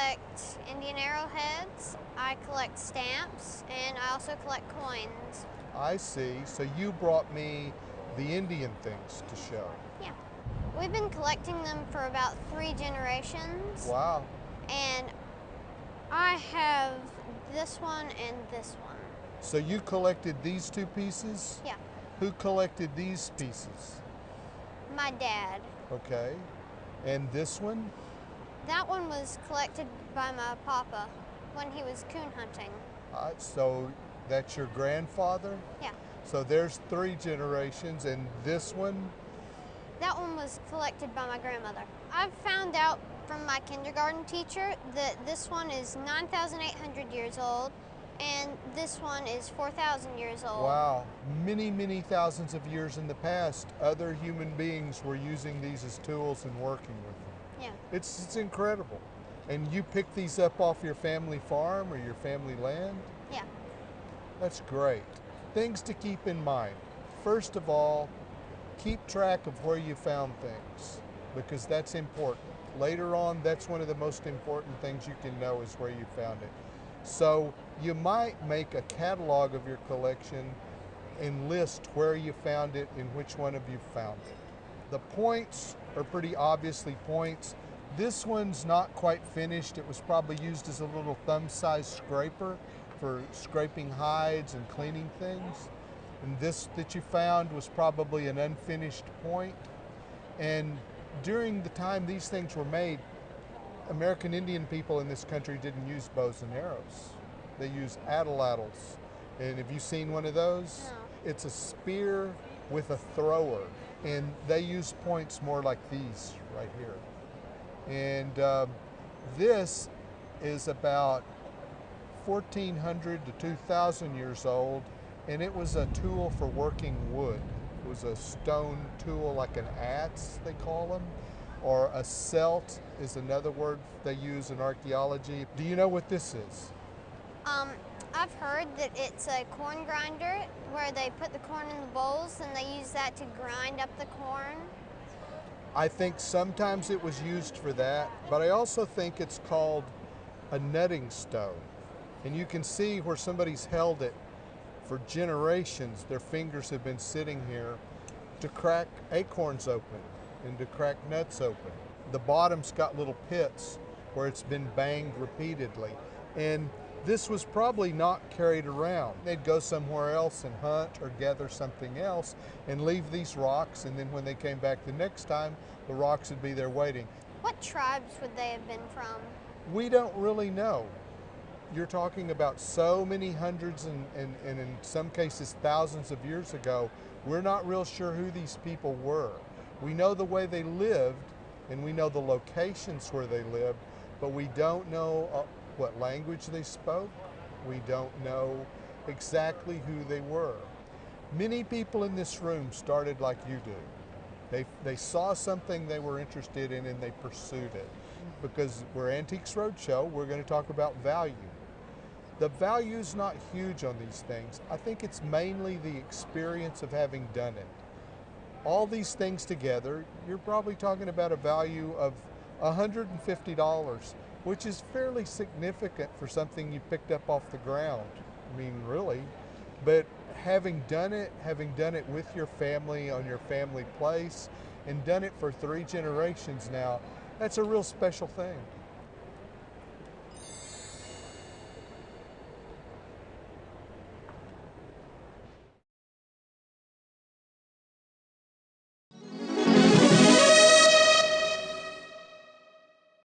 collect Indian arrowheads, I collect stamps, and I also collect coins. I see. So you brought me the Indian things to show. Yeah. We've been collecting them for about 3 generations. Wow. And I have this one and this one. So you collected these 2 pieces? Yeah. Who collected these pieces? My dad. Okay. And this one? That one was collected by my papa when he was coon hunting. So that's your grandfather? Yeah. So there's 3 generations, and this one? That one was collected by my grandmother. I've found out from my kindergarten teacher that this one is 9,800 years old, and this one is 4,000 years old. Wow. Many, many thousands of years in the past, other human beings were using these as tools and working with them. Yeah. It's incredible. And you picked these up off your family farm or your family land? Yeah. That's great. Things to keep in mind. First of all, keep track of where you found things, because that's important. Later on, that's one of the most important things you can know is where you found it. So you might make a catalog of your collection and list where you found it and which one of you found it. The points are pretty obviously points. This one's not quite finished. It was probably used as a little thumb-sized scraper for scraping hides and cleaning things. And this that you found was probably an unfinished point. And during the time these things were made, American Indian people in this country didn't use bows and arrows. They used atlatls. And have you seen one of those? No. It's a spear with a thrower. And they use points more like these right here. And this is about 1,400 to 2,000 years old, and it was a tool for working wood. It was a stone tool like an adze, they call them, or a celt is another word they use in archaeology. Do you know what this is? I've heard that it's a corn grinder where they put the corn in the bowls and they use that to grind up the corn. I think sometimes it was used for that, but I also think it's called a nutting stone. And you can see where somebody's held it for generations. Their fingers have been sitting here to crack acorns open and to crack nuts open. The bottom's got little pits where it's been banged repeatedly. And this was probably not carried around. They'd go somewhere else and hunt or gather something else and leave these rocks, and then when they came back the next time, the rocks would be there waiting. What tribes would they have been from? We don't really know. You're talking about so many hundreds and in some cases thousands of years ago. We're not real sure who these people were. We know the way they lived and we know the locations where they lived, but we don't know what language they spoke. We don't know exactly who they were. Many people in this room started like you do. They saw something they were interested in and they pursued it. Because we're Antiques Roadshow, we're going to talk about value. The value's not huge on these things. I think it's mainly the experience of having done it. All these things together, you're probably talking about a value of $150, which is fairly significant for something you picked up off the ground. I mean, really. But having done it with your family on your family place, and done it for 3 generations now, that's a real special thing.